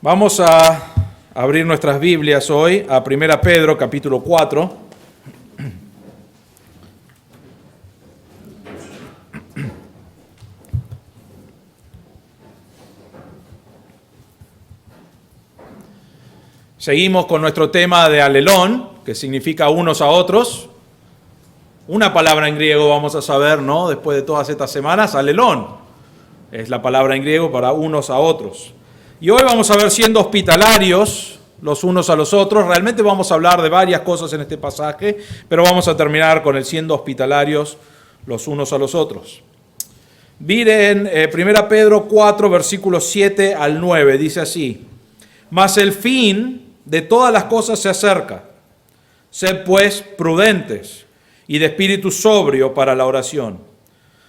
Vamos a abrir nuestras Biblias hoy a 1 Pedro, capítulo 4. Seguimos con nuestro tema de alelón, que significa unos a otros. Una palabra en griego vamos a saber, ¿no? Después de todas estas semanas, alelón. Es la palabra en griego para unos a otros. Y hoy vamos a ver siendo hospitalarios los unos a los otros. Realmente vamos a hablar de varias cosas en este pasaje, pero vamos a terminar con el siendo hospitalarios los unos a los otros. Miren 1 Pedro 4, versículos 7 al 9, dice así: Mas el fin de todas las cosas se acerca. Sed pues prudentes y de espíritu sobrio para la oración.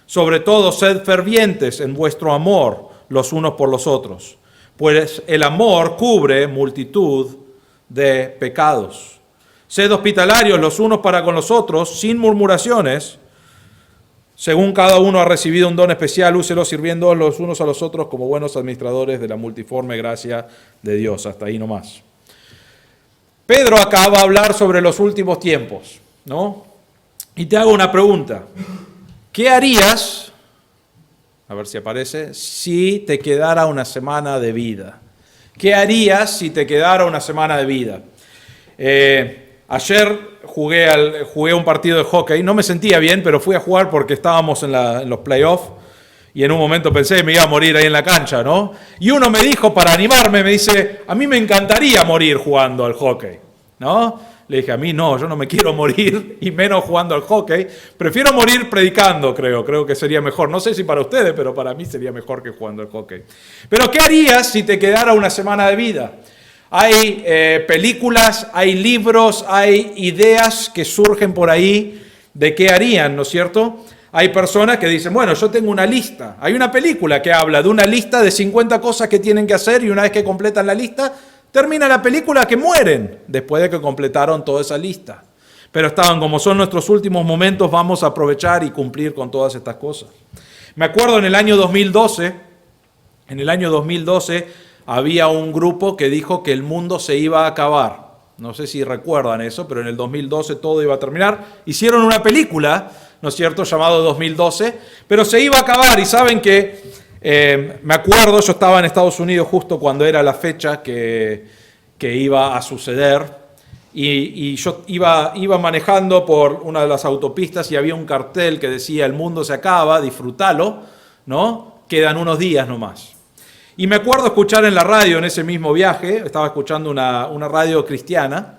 Sobre todo, sed fervientes en vuestro amor los unos por los otros, pues el amor cubre multitud de pecados. Sed hospitalarios los unos para con los otros, sin murmuraciones. Según cada uno ha recibido un don especial, úselo sirviendo los unos a los otros como buenos administradores de la multiforme gracia de Dios. Hasta ahí nomás. Pedro acaba de hablar sobre los últimos tiempos, ¿no? Y te hago una pregunta. ¿Qué harías, a ver si aparece, si te quedara una semana de vida? ¿Qué harías si te quedara una semana de vida? Ayer jugué un partido de hockey. No me sentía bien, pero fui a jugar porque estábamos en los playoffs. Y en un momento pensé que me iba a morir ahí en la cancha, ¿no? Y uno me dijo, para animarme, me dice, a mí me encantaría morir jugando al hockey, ¿no? Le dije, a mí no, yo no me quiero morir, y menos jugando al hockey. Prefiero morir predicando, creo que sería mejor. No sé si para ustedes, pero para mí sería mejor que jugando al hockey. Pero ¿qué harías si te quedara una semana de vida? Hay películas, hay libros, hay ideas que surgen por ahí de qué harían, ¿no es cierto? Hay personas que dicen, bueno, yo tengo una lista. Hay una película que habla de una lista de 50 cosas que tienen que hacer y una vez que completan la lista, termina la película que mueren después de que completaron toda esa lista. Pero como son nuestros últimos momentos, vamos a aprovechar y cumplir con todas estas cosas. Me acuerdo en el año 2012 había un grupo que dijo que el mundo se iba a acabar. No sé si recuerdan eso, pero en el 2012 todo iba a terminar. Hicieron una película, ¿no es cierto?, llamado 2012, pero se iba a acabar. Y saben que, me acuerdo, yo estaba en Estados Unidos justo cuando era la fecha que iba a suceder, y yo iba manejando por una de las autopistas y había un cartel que decía, el mundo se acaba, disfrútalo, ¿no? Quedan unos días nomás. Y me acuerdo escuchar en la radio en ese mismo viaje, estaba escuchando una radio cristiana,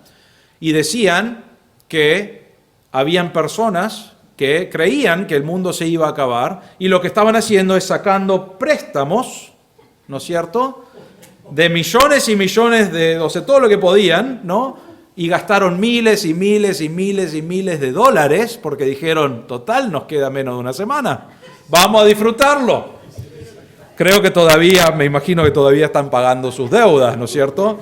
y decían que habían personas que creían que el mundo se iba a acabar, y lo que estaban haciendo es sacando préstamos, ¿no es cierto?, de millones y millones todo lo que podían, ¿no? Y gastaron miles y miles y miles y miles de dólares, porque dijeron, total, nos queda menos de una semana, vamos a disfrutarlo. Creo que me imagino que todavía están pagando sus deudas, ¿no es cierto?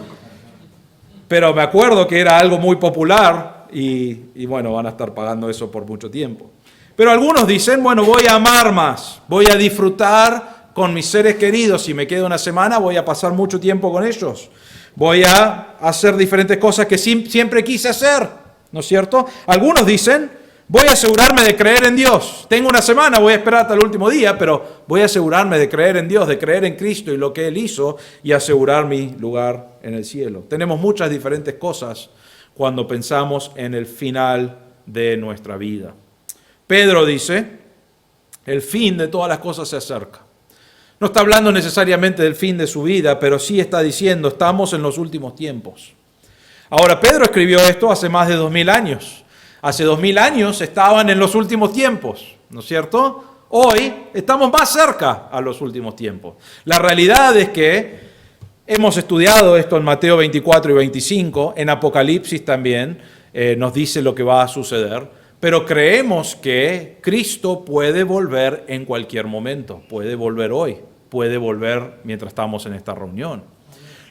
Pero me acuerdo que era algo muy popular y bueno, van a estar pagando eso por mucho tiempo. Pero algunos dicen, bueno, voy a amar más, voy a disfrutar con mis seres queridos. Si me quedo una semana, voy a pasar mucho tiempo con ellos. Voy a hacer diferentes cosas que siempre quise hacer, ¿no es cierto? Algunos dicen, voy a asegurarme de creer en Dios. Tengo una semana, voy a esperar hasta el último día, pero voy a asegurarme de creer en Dios, de creer en Cristo y lo que Él hizo y asegurar mi lugar en el cielo. Tenemos muchas diferentes cosas cuando pensamos en el final de nuestra vida. Pedro dice, el fin de todas las cosas se acerca. No está hablando necesariamente del fin de su vida, pero sí está diciendo, estamos en los últimos tiempos. Ahora, Pedro escribió esto hace más de 2000 años. Hace 2000 años estaban en los últimos tiempos, ¿no es cierto? Hoy estamos más cerca a los últimos tiempos. La realidad es que hemos estudiado esto en Mateo 24 y 25, en Apocalipsis también nos dice lo que va a suceder, pero creemos que Cristo puede volver en cualquier momento, puede volver hoy, puede volver mientras estamos en esta reunión.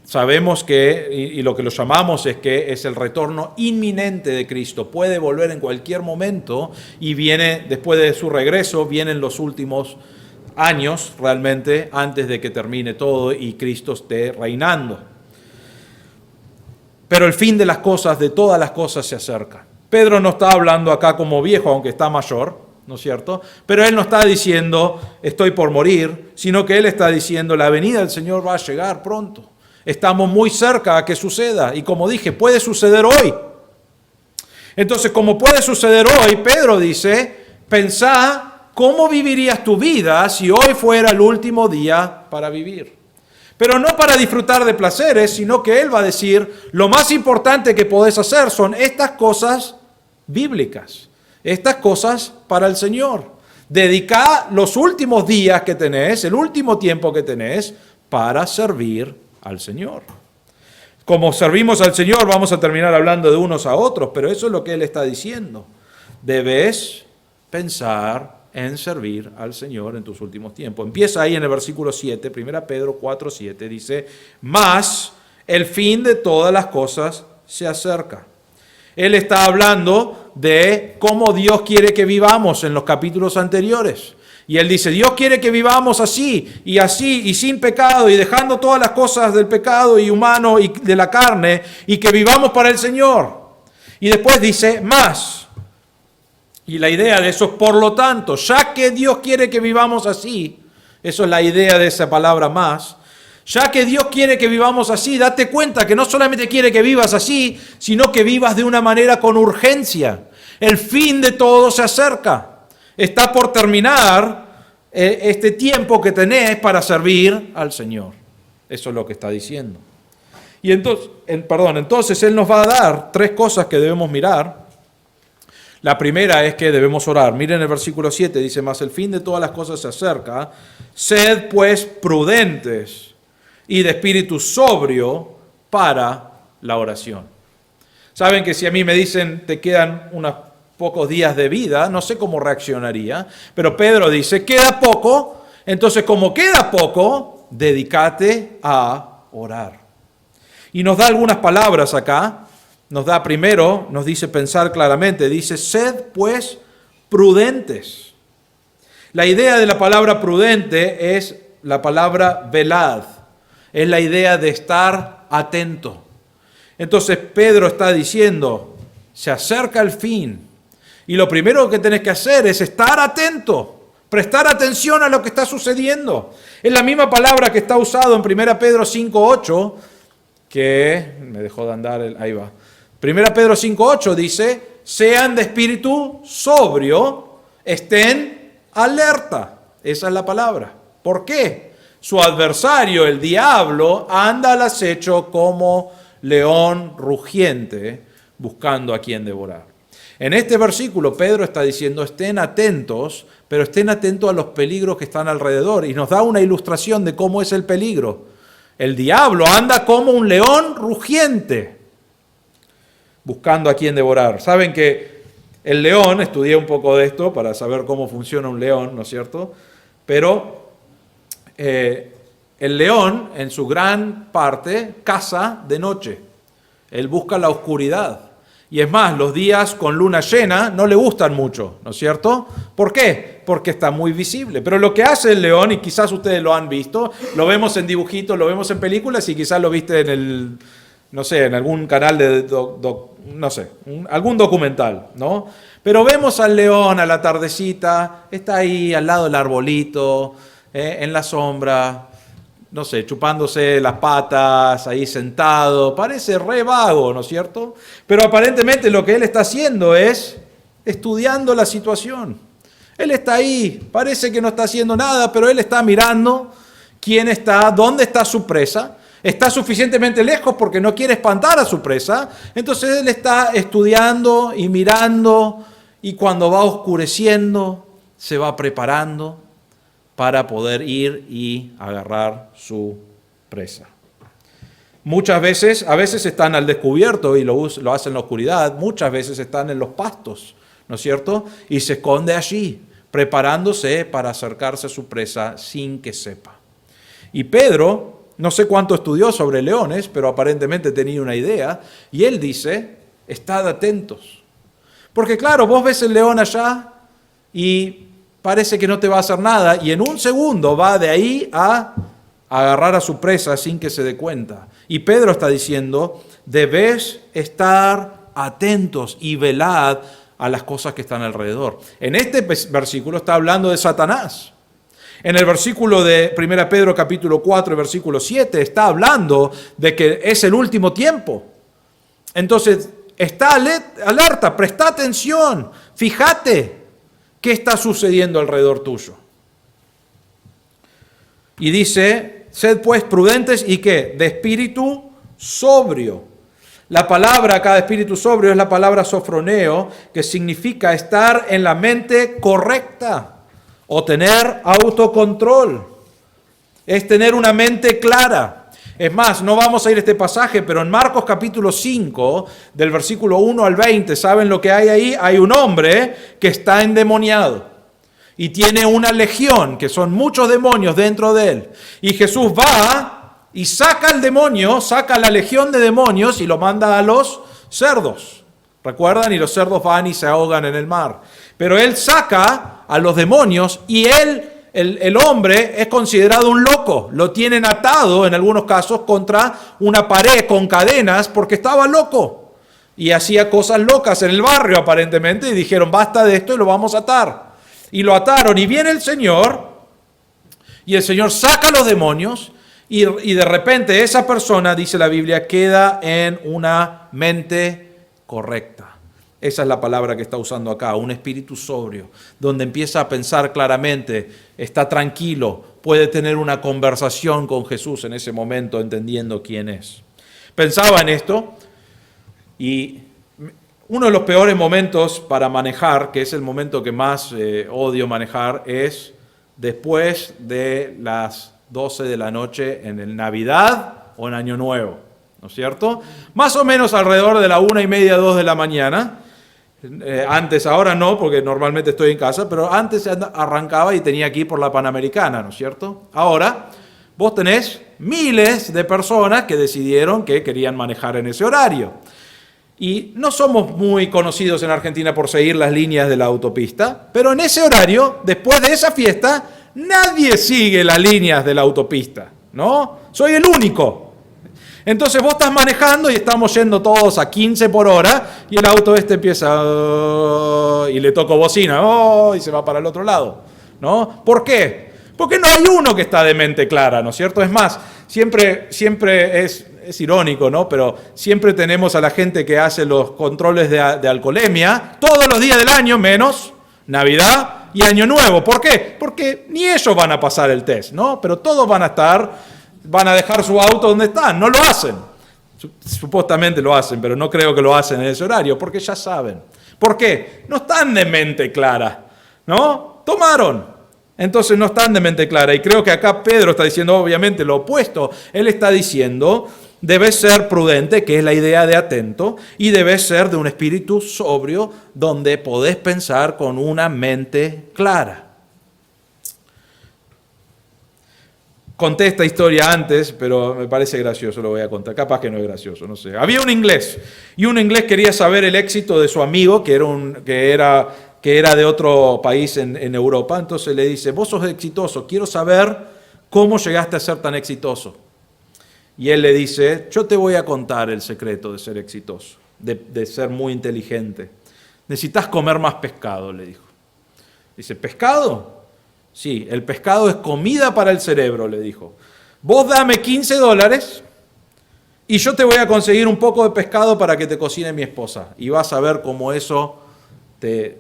Sabemos que, y lo que lo llamamos es que es el retorno inminente de Cristo. Puede volver en cualquier momento y viene, después de su regreso, vienen los últimos años realmente antes de que termine todo y Cristo esté reinando. Pero el fin de las cosas, de todas las cosas, se acerca. Pedro no está hablando acá como viejo, aunque está mayor, ¿no es cierto? Pero él no está diciendo, estoy por morir, sino que él está diciendo, la venida del Señor va a llegar pronto. Estamos muy cerca a que suceda. Y como dije, puede suceder hoy. Entonces, como puede suceder hoy, Pedro dice, pensá cómo vivirías tu vida si hoy fuera el último día para vivir. Pero no para disfrutar de placeres, sino que él va a decir, lo más importante que podés hacer son estas cosas bíblicas, estas cosas para el Señor. Dedicá los últimos días que tenés, el último tiempo que tenés, para servir al Señor. Como servimos al Señor, vamos a terminar hablando de unos a otros, pero eso es lo que él está diciendo. Debes pensar en servir al Señor en tus últimos tiempos. Empieza ahí en el versículo 7, 1 Pedro 4, 7, dice, mas el fin de todas las cosas se acerca. Él está hablando de cómo Dios quiere que vivamos en los capítulos anteriores. Y él dice, Dios quiere que vivamos así, y sin pecado, y dejando todas las cosas del pecado y humano y de la carne, y que vivamos para el Señor. Y después dice, más. Y la idea de eso es, por lo tanto, ya que Dios quiere que vivamos así, eso es la idea de esa palabra más, ya que Dios quiere que vivamos así, date cuenta que no solamente quiere que vivas así, sino que vivas de una manera con urgencia. El fin de todo se acerca. Está por terminar este tiempo que tenés para servir al Señor. Eso es lo que está diciendo. Y entonces Él nos va a dar 3 cosas que debemos mirar. La primera es que debemos orar. Miren el versículo 7, dice, mas el fin de todas las cosas se acerca. Sed pues prudentes y de espíritu sobrio para la oración. Saben que si a mí me dicen, te quedan unos pocos días de vida, no sé cómo reaccionaría, pero Pedro dice, queda poco, entonces como queda poco, dedícate a orar. Y nos da algunas palabras acá. Nos da primero, nos dice pensar claramente, dice, sed pues prudentes. La idea de la palabra prudente es la palabra velad, es la idea de estar atento. Entonces Pedro está diciendo, se acerca el fin, y lo primero que tenés que hacer es estar atento, prestar atención a lo que está sucediendo. Es la misma palabra que está usado en 1 Pedro 5:8, que me dejó de andar, ahí va. 1 Pedro 5:8 dice, sean de espíritu sobrio, estén alerta. Esa es la palabra. ¿Por qué? Su adversario, el diablo, anda al acecho como león rugiente, buscando a quien devorar. En este versículo Pedro está diciendo, estén atentos, pero estén atentos a los peligros que están alrededor. Y nos da una ilustración de cómo es el peligro. El diablo anda como un león rugiente, buscando a quien devorar. Saben que el león, estudié un poco de esto para saber cómo funciona un león, ¿no es cierto? Pero el león, en su gran parte, caza de noche. Él busca la oscuridad. Y es más, los días con luna llena no le gustan mucho, ¿no es cierto? ¿Por qué? Porque está muy visible. Pero lo que hace el león, y quizás ustedes lo han visto, lo vemos en dibujitos, lo vemos en películas y quizás lo viste en en algún canal de, algún documental, ¿no? Pero vemos al león a la tardecita, está ahí al lado del arbolito, en la sombra, chupándose las patas, ahí sentado, parece re vago, ¿no es cierto? Pero aparentemente lo que él está haciendo es estudiando la situación. Él está ahí, parece que no está haciendo nada, pero él está mirando quién está, dónde está su presa. Está suficientemente lejos porque no quiere espantar a su presa. Entonces él está estudiando y mirando, y cuando va oscureciendo, se va preparando para poder ir y agarrar su presa. Muchas veces, a veces están al descubierto y lo hacen en la oscuridad, muchas veces están en los pastos, ¿no es cierto? Y se esconde allí, preparándose para acercarse a su presa sin que sepa. Y Pedro, no sé cuánto estudió sobre leones, pero aparentemente tenía una idea, y él dice, estad atentos. Porque claro, vos ves el león allá y parece que no te va a hacer nada y en un segundo va de ahí a agarrar a su presa sin que se dé cuenta. Y Pedro está diciendo, debes estar atentos y velad a las cosas que están alrededor. En este versículo está hablando de Satanás. En el versículo de 1 Pedro capítulo 4, versículo 7, está hablando de que es el último tiempo. Entonces, está alerta, presta atención, fíjate qué está sucediendo alrededor tuyo. Y dice, sed pues prudentes y ¿qué? De espíritu sobrio. La palabra acá de espíritu sobrio es la palabra sofroneo, que significa estar en la mente correcta o tener autocontrol. Es tener una mente clara. Es más, no vamos a ir a este pasaje, pero en Marcos capítulo 5, del versículo 1 al 20, ¿saben lo que hay ahí? Hay un hombre que está endemoniado y tiene una legión, que son muchos demonios dentro de él. Y Jesús va y saca al demonio, saca la legión de demonios y lo manda a los cerdos. ¿Recuerdan? Y los cerdos van y se ahogan en el mar. Pero él saca a los demonios y el hombre es considerado un loco. Lo tienen atado en algunos casos contra una pared con cadenas porque estaba loco. Y hacía cosas locas en el barrio aparentemente y dijeron basta de esto y lo vamos a atar. Y lo ataron y viene el Señor y el Señor saca a los demonios y de repente esa persona, dice la Biblia, queda en una mente correcta. Esa es la palabra que está usando acá, un espíritu sobrio, donde empieza a pensar claramente, está tranquilo, puede tener una conversación con Jesús en ese momento, entendiendo quién es. Pensaba en esto y uno de los peores momentos para manejar, que es el momento que más odio manejar, es después de las 12 de la noche en el Navidad o en Año Nuevo, ¿no es cierto? Más o menos alrededor de la 1:30, 2 de la mañana. Antes, ahora no, porque normalmente estoy en casa, pero antes arrancaba y tenía que ir por la Panamericana, ¿no es cierto? Ahora, vos tenés miles de personas que decidieron que querían manejar en ese horario. Y no somos muy conocidos en Argentina por seguir las líneas de la autopista, pero en ese horario, después de esa fiesta, nadie sigue las líneas de la autopista, ¿no? Soy el único. Entonces vos estás manejando y estamos yendo todos a 15 por hora y el auto empieza y le toco bocina y se va para el otro lado, ¿no? ¿Por qué? Porque no hay uno que está de mente clara, ¿no es cierto? Es más, siempre es irónico, ¿no? Pero siempre tenemos a la gente que hace los controles de alcoholemia todos los días del año, menos Navidad y Año Nuevo. ¿Por qué? Porque ni ellos van a pasar el test, ¿no? Pero todos van a dejar su auto donde están. No lo hacen. Supuestamente lo hacen, pero no creo que lo hacen en ese horario, porque ya saben. ¿Por qué? No están de mente clara, ¿no? Tomaron. Entonces no están de mente clara. Y creo que acá Pedro está diciendo obviamente lo opuesto. Él está diciendo, debes ser prudente, que es la idea de atento, y debes ser de un espíritu sobrio, donde podés pensar con una mente clara. Conté esta historia antes, pero me parece gracioso, lo voy a contar. Capaz que no es gracioso, no sé. Había un inglés, y un inglés quería saber el éxito de su amigo, que era de otro país en Europa. Entonces le dice, vos sos exitoso, quiero saber cómo llegaste a ser tan exitoso. Y él le dice, yo te voy a contar el secreto de ser exitoso, de ser muy inteligente. Necesitas comer más pescado, le dijo. Dice, ¿pescado? Sí, el pescado es comida para el cerebro, le dijo. Vos dame $15 y yo te voy a conseguir un poco de pescado para que te cocine mi esposa. Y vas a ver cómo eso te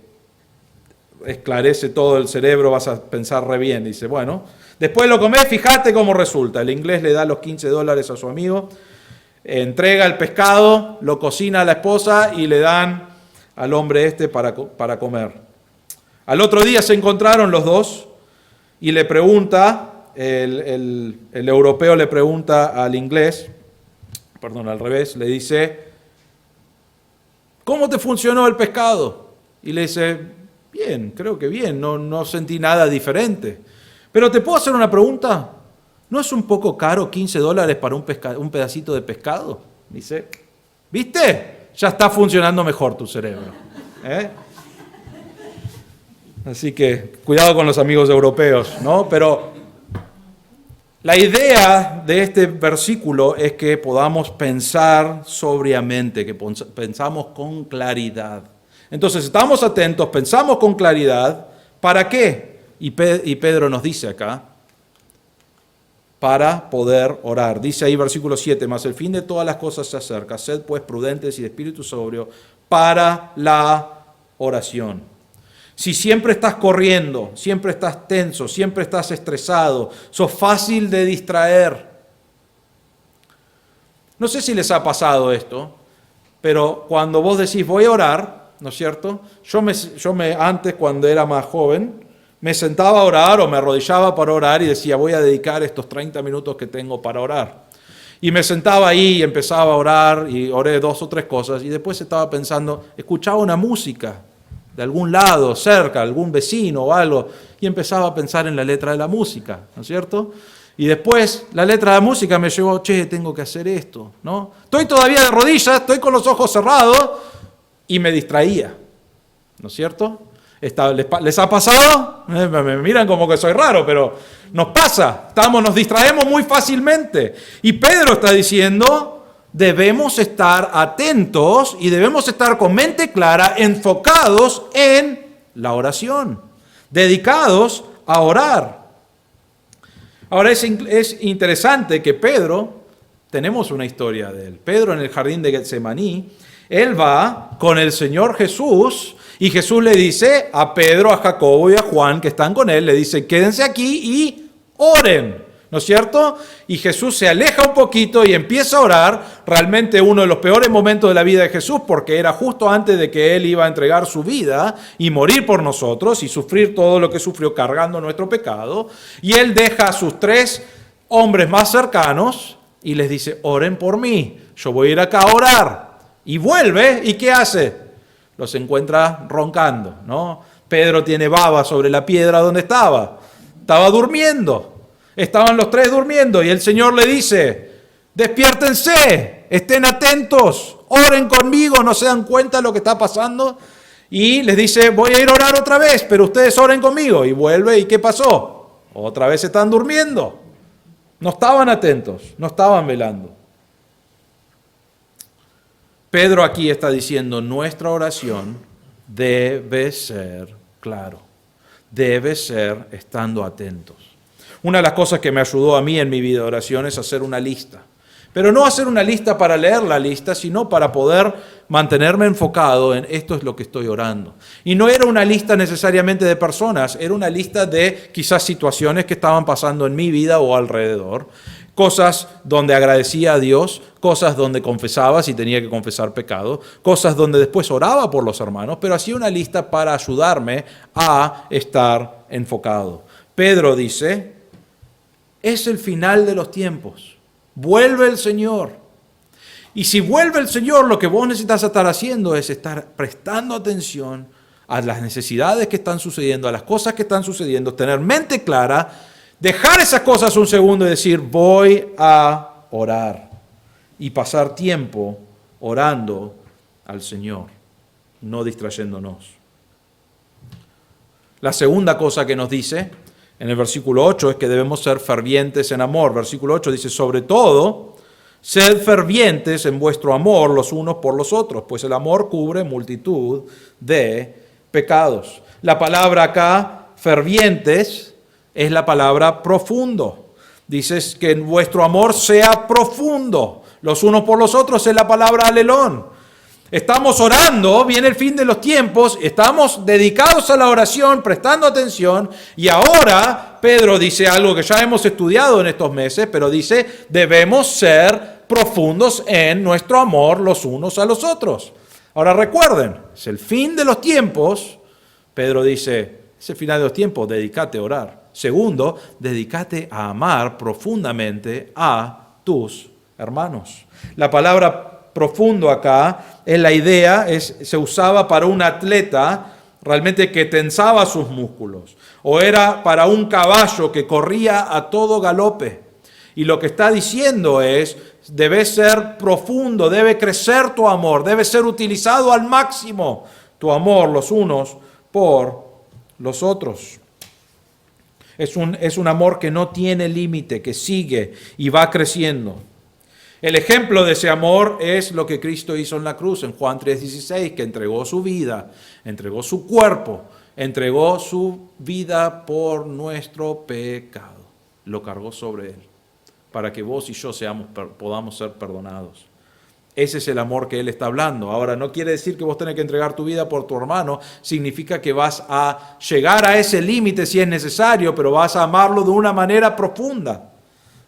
esclarece todo el cerebro, vas a pensar re bien. Dice, bueno, después lo comés, fíjate cómo resulta. El inglés le da los $15 a su amigo, entrega el pescado, lo cocina a la esposa y le dan al hombre para comer. Al otro día se encontraron los dos y le pregunta, el europeo le pregunta al inglés, al revés, le dice, ¿cómo te funcionó el pescado? Y le dice, bien, creo que bien, no sentí nada diferente. Pero ¿te puedo hacer una pregunta? ¿No es un poco caro $15 para un pedacito de pescado? Dice, ¿viste? Ya está funcionando mejor tu cerebro. Así que cuidado con los amigos europeos, ¿no? Pero la idea de este versículo es que podamos pensar sobriamente, que pensamos con claridad. Entonces, estamos atentos, pensamos con claridad, ¿para qué? Y Pedro nos dice acá, para poder orar. Dice ahí versículo 7, mas el fin de todas las cosas se acerca, sed pues prudentes y de espíritu sobrio para la oración. Si siempre estás corriendo, siempre estás tenso, siempre estás estresado, sos fácil de distraer. No sé si les ha pasado esto, pero cuando vos decís voy a orar, ¿no es cierto? Yo antes, cuando era más joven, me sentaba a orar o me arrodillaba para orar y decía voy a dedicar estos 30 minutos que tengo para orar. Y me sentaba ahí y empezaba a orar y oré 2 o 3 cosas y después estaba pensando, escuchaba una música de algún lado, cerca, algún vecino o algo, y empezaba a pensar en la letra de la música, ¿no es cierto? Y después la letra de la música me llevó, tengo que hacer esto, ¿no? Estoy todavía de rodillas, estoy con los ojos cerrados, y me distraía, ¿no es cierto? ¿Les ha pasado? Me miran como que soy raro, pero nos pasa, nos distraemos muy fácilmente. Y Pedro está diciendo, debemos estar atentos y debemos estar con mente clara, enfocados en la oración, dedicados a orar. Ahora es interesante que Pedro, tenemos una historia de él. Pedro en el jardín de Getsemaní, él va con el Señor Jesús y Jesús le dice a Pedro, a Jacobo y a Juan que están con él, le dice, quédense aquí y oren, ¿no es cierto? Y Jesús se aleja un poquito y empieza a orar, realmente uno de los peores momentos de la vida de Jesús, porque era justo antes de que Él iba a entregar su vida y morir por nosotros y sufrir todo lo que sufrió cargando nuestro pecado. Y Él deja a sus 3 hombres más cercanos y les dice, oren por mí, yo voy a ir acá a orar. Y vuelve, ¿y qué hace? Los encuentra roncando, ¿no? Pedro tiene baba sobre la piedra donde estaba durmiendo. Estaban los 3 durmiendo y el Señor le dice, despiértense, estén atentos, oren conmigo, no se dan cuenta de lo que está pasando. Y les dice, voy a ir a orar otra vez, pero ustedes oren conmigo. Y vuelve, ¿y qué pasó? Otra vez están durmiendo. No estaban atentos, no estaban velando. Pedro aquí está diciendo, nuestra oración debe ser claro, debe ser estando atentos. Una de las cosas que me ayudó a mí en mi vida de oración es hacer una lista. Pero no hacer una lista para leer la lista, sino para poder mantenerme enfocado en esto es lo que estoy orando. Y no era una lista necesariamente de personas, era una lista de quizás situaciones que estaban pasando en mi vida o alrededor. Cosas donde agradecía a Dios, cosas donde confesaba si tenía que confesar pecado, cosas donde después oraba por los hermanos, pero hacía una lista para ayudarme a estar enfocado. Pedro dice, es el final de los tiempos. Vuelve el Señor. Y si vuelve el Señor, lo que vos necesitas estar haciendo es estar prestando atención a las necesidades que están sucediendo, a las cosas que están sucediendo, tener mente clara, dejar esas cosas un segundo y decir, voy a orar. Y pasar tiempo orando al Señor, no distrayéndonos. La segunda cosa que nos dice en el versículo 8 es que debemos ser fervientes en amor. Versículo 8 dice, sobre todo, sed fervientes en vuestro amor los unos por los otros, pues el amor cubre multitud de pecados. La palabra acá, fervientes, es la palabra profundo. Dices que vuestro amor sea profundo. Los unos por los otros es la palabra alelón. Estamos orando, viene el fin de los tiempos, estamos dedicados a la oración, prestando atención, y ahora Pedro dice algo que ya hemos estudiado en estos meses, pero dice, debemos ser profundos en nuestro amor los unos a los otros. Ahora recuerden, es el fin de los tiempos. Pedro dice, es el final de los tiempos, dedícate a orar. Segundo, dedícate a amar profundamente a tus hermanos. La palabra profundo acá es la idea, se usaba para un atleta realmente que tensaba sus músculos, o era para un caballo que corría a todo galope. Y lo que está diciendo es, debe ser profundo, debe crecer tu amor, debe ser utilizado al máximo tu amor los unos por los otros. Es un amor que no tiene límite, que sigue y va creciendo. El ejemplo de ese amor es lo que Cristo hizo en la cruz, en Juan 3:16, que entregó su vida, entregó su cuerpo, entregó su vida por nuestro pecado. Lo cargó sobre él, para que vos y yo podamos ser perdonados. Ese es el amor que Él está hablando. Ahora, no quiere decir que vos tenés que entregar tu vida por tu hermano. Significa que vas a llegar a ese límite si es necesario, pero vas a amarlo de una manera profunda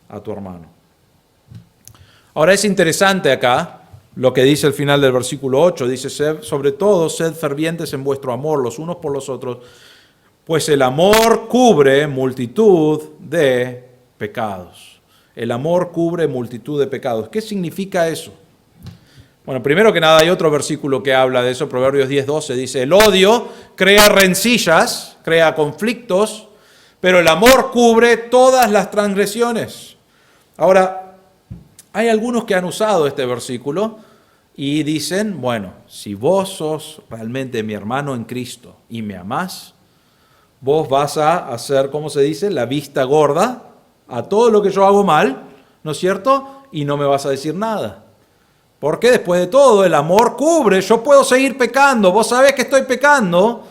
a tu hermano. Ahora, es interesante acá lo que dice el final del versículo 8. Dice, sobre todo, sed fervientes en vuestro amor los unos por los otros, pues el amor cubre multitud de pecados. El amor cubre multitud de pecados. ¿Qué significa eso? Bueno, primero que nada hay otro versículo que habla de eso, Proverbios 10:12, dice, el odio crea rencillas, crea conflictos, pero el amor cubre todas las transgresiones. Ahora, hay algunos que han usado este versículo y dicen, bueno, si vos sos realmente mi hermano en Cristo y me amás, vos vas a hacer, ¿cómo se dice?, la vista gorda a todo lo que yo hago mal, ¿no es cierto? Y no me vas a decir nada. Porque después de todo el amor cubre, yo puedo seguir pecando, vos sabés que estoy pecando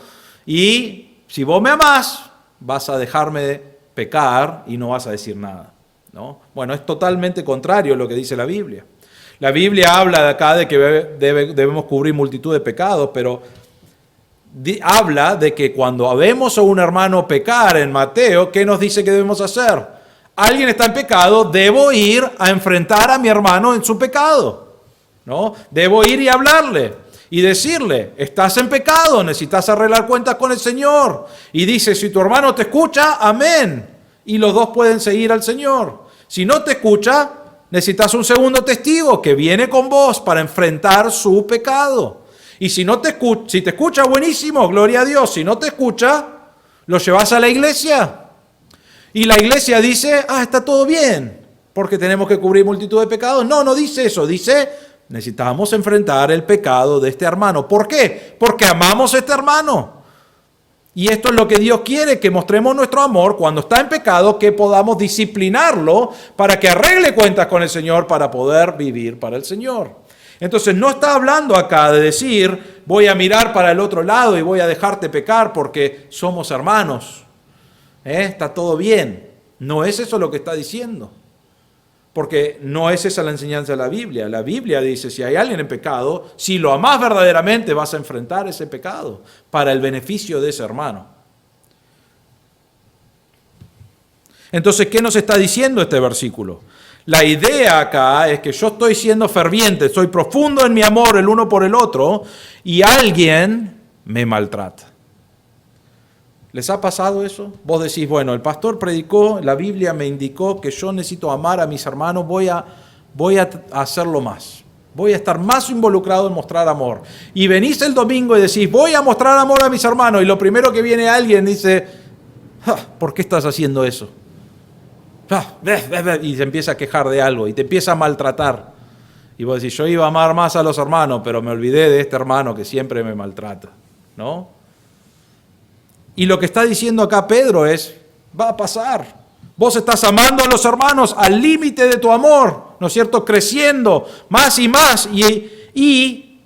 y si vos me amás vas a dejarme de pecar y no vas a decir nada, ¿no? Bueno, es totalmente contrario a lo que dice la Biblia. La Biblia habla de acá de que debemos cubrir multitud de pecados, pero habla de que cuando vemos a un hermano pecar en Mateo, ¿qué nos dice que debemos hacer? Alguien está en pecado, debo ir a enfrentar a mi hermano en su pecado. ¿No? Debo ir y hablarle y decirle, estás en pecado, necesitas arreglar cuentas con el Señor. Y dice, si tu hermano te escucha, amén. Y los dos pueden seguir al Señor. Si no te escucha, necesitas un segundo testigo que viene con vos para enfrentar su pecado. Y si te escucha, buenísimo, gloria a Dios. Si no te escucha, lo llevas a la iglesia. Y la iglesia dice, está todo bien, porque tenemos que cubrir multitud de pecados. No, no dice eso, dice, necesitamos enfrentar el pecado de este hermano. ¿Por qué? Porque amamos a este hermano. Y esto es lo que Dios quiere, que mostremos nuestro amor cuando está en pecado, que podamos disciplinarlo para que arregle cuentas con el Señor para poder vivir para el Señor. Entonces no está hablando acá de decir, voy a mirar para el otro lado y voy a dejarte pecar porque somos hermanos. Está todo bien. No es eso lo que está diciendo. Porque no es esa la enseñanza de la Biblia. La Biblia dice, si hay alguien en pecado, si lo amás verdaderamente, vas a enfrentar ese pecado para el beneficio de ese hermano. Entonces, ¿qué nos está diciendo este versículo? La idea acá es que yo estoy siendo ferviente, soy profundo en mi amor el uno por el otro, y alguien me maltrata. ¿Les ha pasado eso? Vos decís, bueno, el pastor predicó, la Biblia me indicó que yo necesito amar a mis hermanos, voy a hacerlo más. Voy a estar más involucrado en mostrar amor. Y venís el domingo y decís, voy a mostrar amor a mis hermanos, y lo primero que viene alguien dice, ¿por qué estás haciendo eso? Y se empieza a quejar de algo, y te empieza a maltratar. Y vos decís, yo iba a amar más a los hermanos, pero me olvidé de este hermano que siempre me maltrata, ¿no? Y lo que está diciendo acá Pedro es, va a pasar. Vos estás amando a los hermanos al límite de tu amor, ¿no es cierto? Creciendo más y más. Y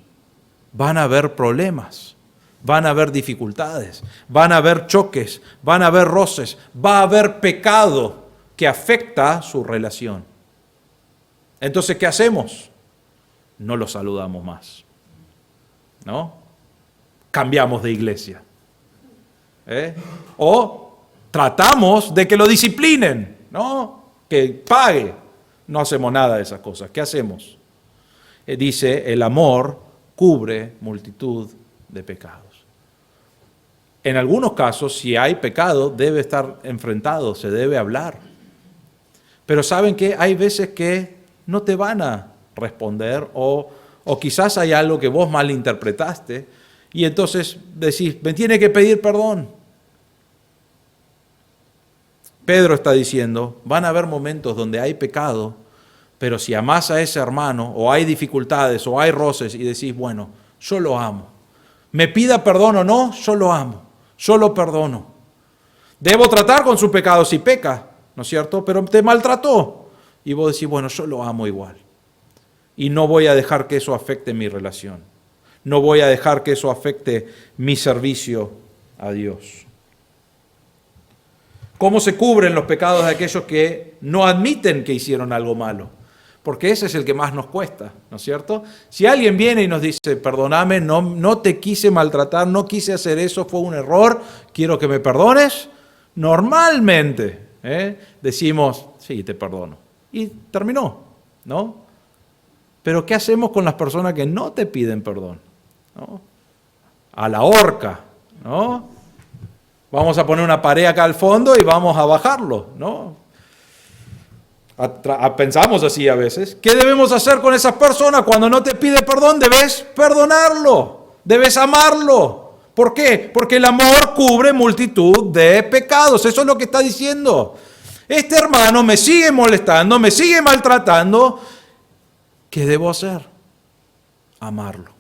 van a haber problemas, van a haber dificultades, van a haber choques, van a haber roces, va a haber pecado que afecta su relación. Entonces, ¿qué hacemos? No los saludamos más, ¿no? Cambiamos de iglesia. O tratamos de que lo disciplinen, ¿no? Que pague. No hacemos nada de esas cosas. ¿Qué hacemos? Dice, el amor cubre multitud de pecados. En algunos casos, si hay pecado, debe estar enfrentado, se debe hablar. Pero ¿saben qué? Hay veces que no te van a responder o quizás hay algo que vos malinterpretaste y entonces decís, me tiene que pedir perdón. Pedro está diciendo, van a haber momentos donde hay pecado, pero si amás a ese hermano, o hay dificultades, o hay roces, y decís, bueno, yo lo amo. Me pida perdón o no, yo lo amo. yo lo perdono. Debo tratar con su pecado si peca, ¿no es cierto? Pero te maltrató. Y vos decís, bueno, yo lo amo igual. Y no voy a dejar que eso afecte mi relación. No voy a dejar que eso afecte mi servicio a Dios. ¿Cómo se cubren los pecados de aquellos que no admiten que hicieron algo malo? Porque ese es el que más nos cuesta, ¿no es cierto? Si alguien viene y nos dice, perdóname, no te quise maltratar, no quise hacer eso, fue un error, quiero que me perdones, normalmente decimos, sí, te perdono. Y terminó, ¿no? Pero ¿qué hacemos con las personas que no te piden perdón? ¿No? A la horca, ¿no? Vamos a poner una pared acá al fondo y vamos a bajarlo, ¿no? Pensamos así a veces. ¿Qué debemos hacer con esas personas? Cuando no te pide perdón, debes perdonarlo, debes amarlo. ¿Por qué? Porque el amor cubre multitud de pecados. Eso es lo que está diciendo. Este hermano me sigue molestando, me sigue maltratando. ¿Qué debo hacer? Amarlo.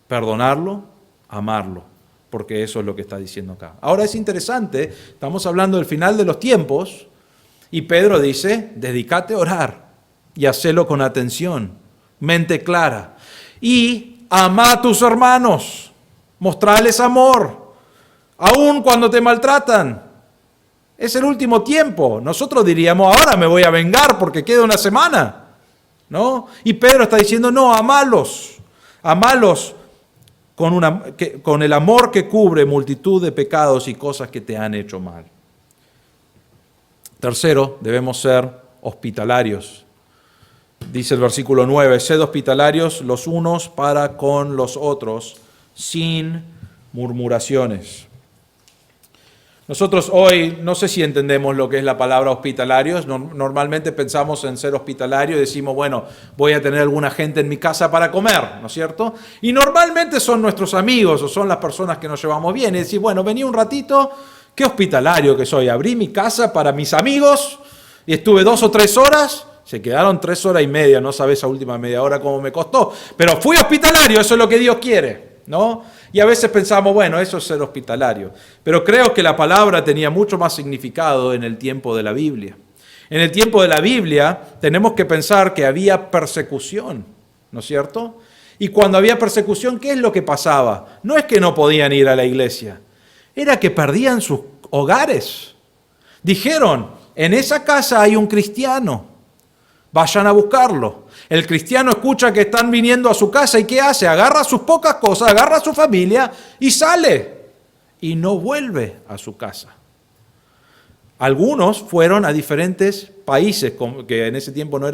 Perdonarlo, amarlo. Porque eso es lo que está diciendo acá. Ahora es interesante, estamos hablando del final de los tiempos, y Pedro dice, dedícate a orar y hacelo con atención, mente clara. Y ama a tus hermanos, mostrarles amor, aun cuando te maltratan. Es el último tiempo. Nosotros diríamos, ahora me voy a vengar porque queda una semana, ¿no? Y Pedro está diciendo, no, amalos con el amor que cubre multitud de pecados y cosas que te han hecho mal. Tercero, debemos ser hospitalarios. Dice el versículo 9, sed hospitalarios los unos para con los otros, sin murmuraciones. Nosotros hoy no sé si entendemos lo que es la palabra hospitalarios. Normalmente pensamos en ser hospitalario y decimos, bueno, voy a tener alguna gente en mi casa para comer, ¿no es cierto? Y normalmente son nuestros amigos o son las personas que nos llevamos bien. Y decir, bueno, vení un ratito, qué hospitalario que soy. Abrí mi casa para mis amigos y estuve 2 o 3 horas. Se quedaron 3 horas y media, no sabes a última media hora cómo me costó. Pero fui hospitalario, eso es lo que Dios quiere, ¿no? Y a veces pensamos, bueno, eso es ser hospitalario. Pero creo que la palabra tenía mucho más significado en el tiempo de la Biblia. En el tiempo de la Biblia tenemos que pensar que había persecución, ¿no es cierto? Y cuando había persecución, ¿qué es lo que pasaba? No es que no podían ir a la iglesia, era que perdían sus hogares. Dijeron, en esa casa hay un cristiano, vayan a buscarlo. El cristiano escucha que están viniendo a su casa y ¿qué hace? Agarra sus pocas cosas, agarra a su familia y sale. Y no vuelve a su casa. Algunos fueron a diferentes países, que en ese tiempo no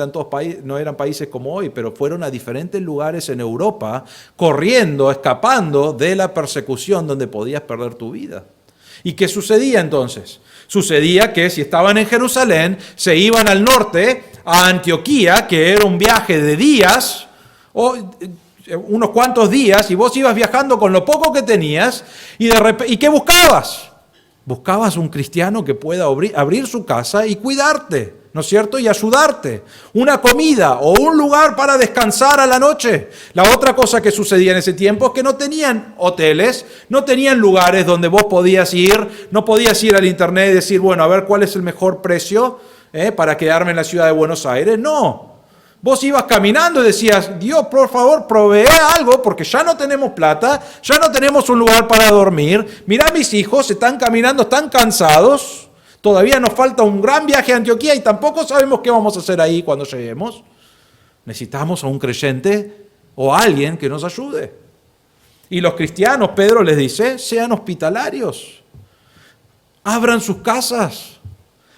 eran países como hoy, pero fueron a diferentes lugares en Europa, corriendo, escapando de la persecución donde podías perder tu vida. ¿Y qué sucedía entonces? Sucedía que si estaban en Jerusalén, se iban al norte, a Antioquía, que era un viaje de días, o unos cuantos días, y vos ibas viajando con lo poco que tenías, ¿y qué buscabas? Buscabas un cristiano que pueda abrir su casa y cuidarte, ¿no es cierto? Y ayudarte. Una comida o un lugar para descansar a la noche. La otra cosa que sucedía en ese tiempo es que no tenían hoteles, no tenían lugares donde vos podías ir, no podías ir al internet y decir, bueno, a ver cuál es el mejor precio para quedarme en la ciudad de Buenos Aires. No. Vos ibas caminando y decías, Dios, por favor, provee algo porque ya no tenemos plata, ya no tenemos un lugar para dormir. Mirá, mis hijos están caminando, están cansados. Todavía nos falta un gran viaje a Antioquía y tampoco sabemos qué vamos a hacer ahí cuando lleguemos. Necesitamos a un creyente o a alguien que nos ayude. Y los cristianos, Pedro les dice, sean hospitalarios. Abran sus casas.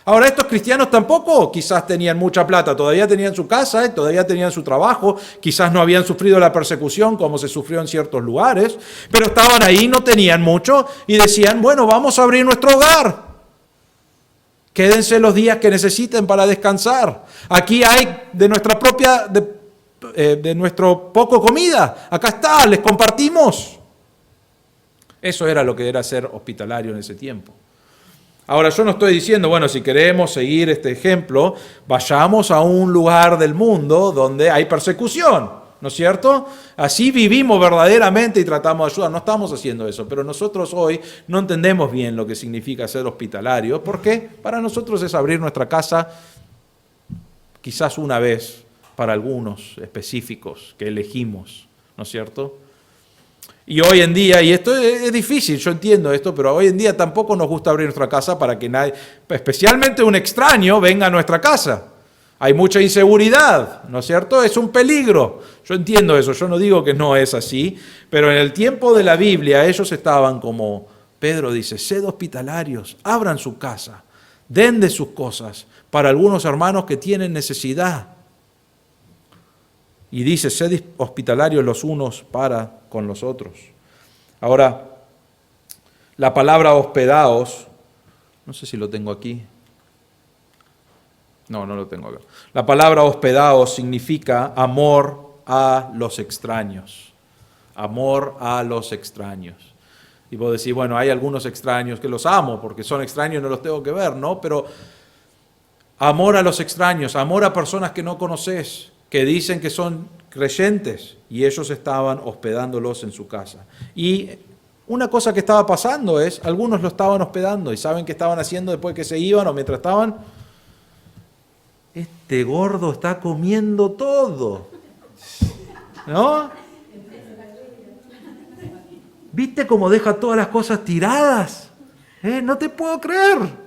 Ahora, estos cristianos tampoco quizás tenían mucha plata, todavía tenían su casa, todavía tenían su trabajo, quizás no habían sufrido la persecución como se sufrió en ciertos lugares, pero estaban ahí, no tenían mucho y decían, bueno, vamos a abrir nuestro hogar. Quédense los días que necesiten para descansar. Aquí hay de nuestra propia, de nuestro poco comida, acá está, les compartimos. Eso era lo que era ser hospitalario en ese tiempo. Ahora, yo no estoy diciendo, bueno, si queremos seguir este ejemplo, vayamos a un lugar del mundo donde hay persecución. ¿no es cierto? Así vivimos verdaderamente y tratamos de ayudar. No estamos haciendo eso, pero nosotros hoy no entendemos bien lo que significa ser hospitalario, porque para nosotros es abrir nuestra casa quizás una vez para algunos específicos que elegimos, ¿no es cierto? Y hoy en día, y esto es difícil, yo entiendo esto, pero hoy en día tampoco nos gusta abrir nuestra casa para que nadie, especialmente un extraño, venga a nuestra casa. Hay mucha inseguridad, ¿no es cierto? Es un peligro. Yo entiendo eso, yo no digo que no es así, pero en el tiempo de la Biblia ellos estaban como, Pedro dice, sed hospitalarios, abran su casa, den de sus cosas para algunos hermanos que tienen necesidad. Y dice, sed hospitalarios los unos para con los otros. Ahora, la palabra hospedaos, no sé si lo tengo aquí. No lo tengo acá. La palabra hospedaos significa amor a los extraños. Amor a los extraños. Y vos decís, bueno, hay algunos extraños que los amo, porque son extraños y no los tengo que ver, ¿no? Pero amor a los extraños, amor a personas que no conoces, que dicen que son creyentes, y ellos estaban hospedándolos en su casa. Y una cosa que estaba pasando es, algunos lo estaban hospedando, y ¿saben qué estaban haciendo después que se iban o mientras estaban? Este gordo está comiendo todo, ¿no? ¿Viste cómo deja todas las cosas tiradas? No te puedo creer.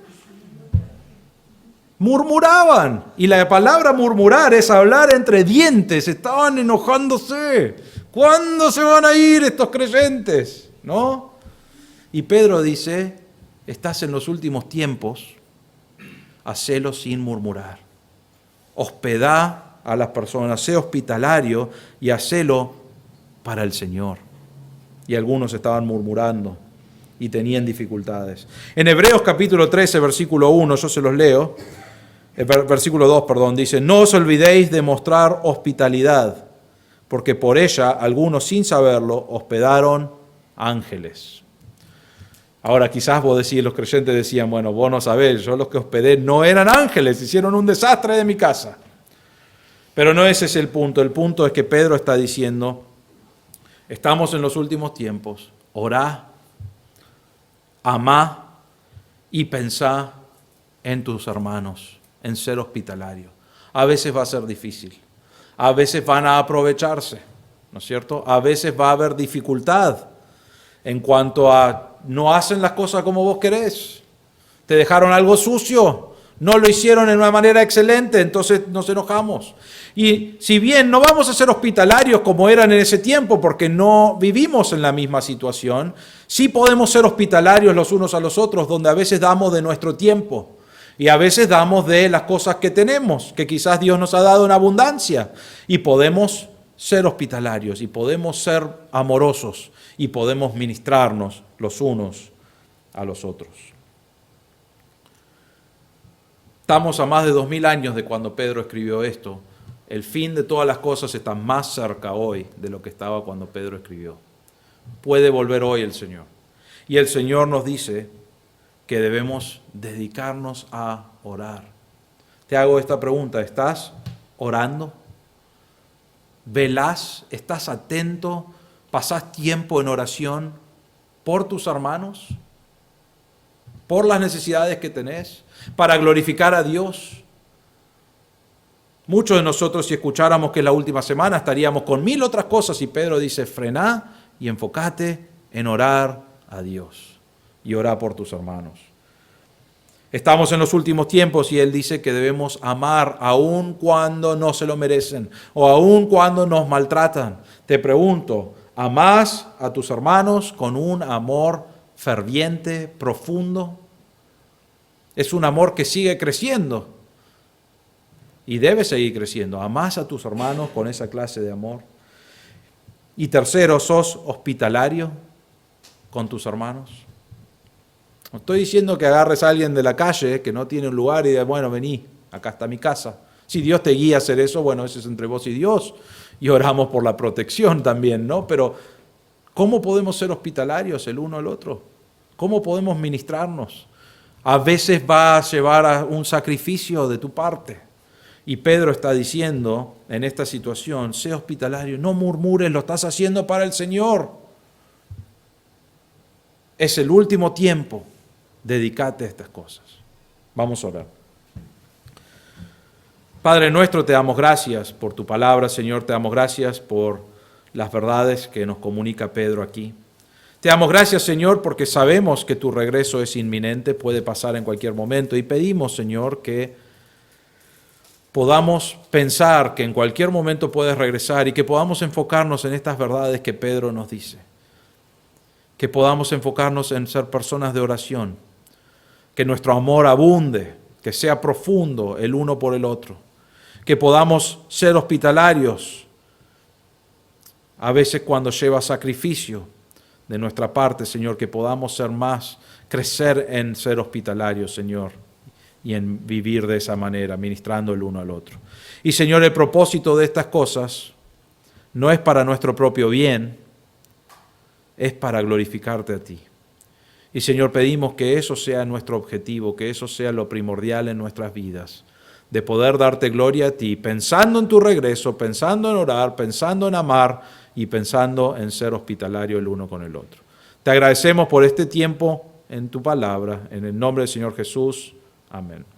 Murmuraban, y la palabra murmurar es hablar entre dientes, estaban enojándose. ¿Cuándo se van a ir estos creyentes? ¿No? Y Pedro dice, estás en los últimos tiempos, hacelo sin murmurar. Hospedá a las personas, sé hospitalario y hacelo para el Señor. Y algunos estaban murmurando y tenían dificultades. En Hebreos capítulo 13, versículo 1, yo se los leo. Versículo 2, perdón, dice, no os olvidéis de mostrar hospitalidad, porque por ella algunos sin saberlo hospedaron ángeles. Ahora quizás vos decís, los creyentes decían, bueno, vos no sabés, yo los que hospedé no eran ángeles, hicieron un desastre de mi casa. Pero no ese es el punto es que Pedro está diciendo, estamos en los últimos tiempos, orá, amá y pensá en tus hermanos, en ser hospitalario. A veces va a ser difícil, a veces van a aprovecharse, ¿no es cierto? A veces va a haber dificultad en cuanto a no hacen las cosas como vos querés, te dejaron algo sucio, no lo hicieron en una manera excelente, entonces nos enojamos. Y si bien no vamos a ser hospitalarios como eran en ese tiempo, porque no vivimos en la misma situación, sí podemos ser hospitalarios los unos a los otros, donde a veces damos de nuestro tiempo. Y a veces damos de las cosas que tenemos, que quizás Dios nos ha dado en abundancia. Y podemos ser hospitalarios, y podemos ser amorosos, y podemos ministrarnos los unos a los otros. Estamos a más de 2000 años de cuando Pedro escribió esto. El fin de todas las cosas está más cerca hoy de lo que estaba cuando Pedro escribió. Puede volver hoy el Señor. Y el Señor nos dice que debemos dedicarnos a orar. Te hago esta pregunta, ¿estás orando? ¿Velás? ¿Estás atento? ¿Pasás tiempo en oración por tus hermanos? ¿Por las necesidades que tenés? ¿Para glorificar a Dios? Muchos de nosotros, si escucháramos que es la última semana, estaríamos con 1000 otras cosas, y Pedro dice, frená y enfócate en orar a Dios. Y orá por tus hermanos. Estamos en los últimos tiempos y él dice que debemos amar aun cuando no se lo merecen o aun cuando nos maltratan. Te pregunto, ¿amás a tus hermanos con un amor ferviente, profundo? Es un amor que sigue creciendo y debe seguir creciendo. ¿Amás a tus hermanos con esa clase de amor? Y tercero, ¿sos hospitalario con tus hermanos? No estoy diciendo que agarres a alguien de la calle que no tiene un lugar y digas, bueno, vení, acá está mi casa. Si Dios te guía a hacer eso, bueno, eso es entre vos y Dios. Y oramos por la protección también, ¿no? Pero, ¿cómo podemos ser hospitalarios el uno al otro? ¿Cómo podemos ministrarnos? A veces va a llevar a un sacrificio de tu parte. Y Pedro está diciendo en esta situación, sé hospitalario, no murmures, lo estás haciendo para el Señor. Es el último tiempo, dedícate a estas cosas. Vamos a orar. Padre nuestro, te damos gracias por tu palabra, Señor, te damos gracias por las verdades que nos comunica Pedro aquí. Te damos gracias, Señor, porque sabemos que tu regreso es inminente, puede pasar en cualquier momento, y pedimos, Señor, que podamos pensar que en cualquier momento puedes regresar y que podamos enfocarnos en estas verdades que Pedro nos dice. Que podamos enfocarnos en ser personas de oración, que nuestro amor abunde, que sea profundo el uno por el otro, que podamos ser hospitalarios, a veces cuando lleva sacrificio de nuestra parte, Señor, que podamos ser más, crecer en ser hospitalarios, Señor, y en vivir de esa manera, ministrando el uno al otro. Y, Señor, el propósito de estas cosas no es para nuestro propio bien, es para glorificarte a ti. Y, Señor, pedimos que eso sea nuestro objetivo, que eso sea lo primordial en nuestras vidas, de poder darte gloria a ti, pensando en tu regreso, pensando en orar, pensando en amar y pensando en ser hospitalario el uno con el otro. Te agradecemos por este tiempo en tu palabra, en el nombre del Señor Jesús. Amén.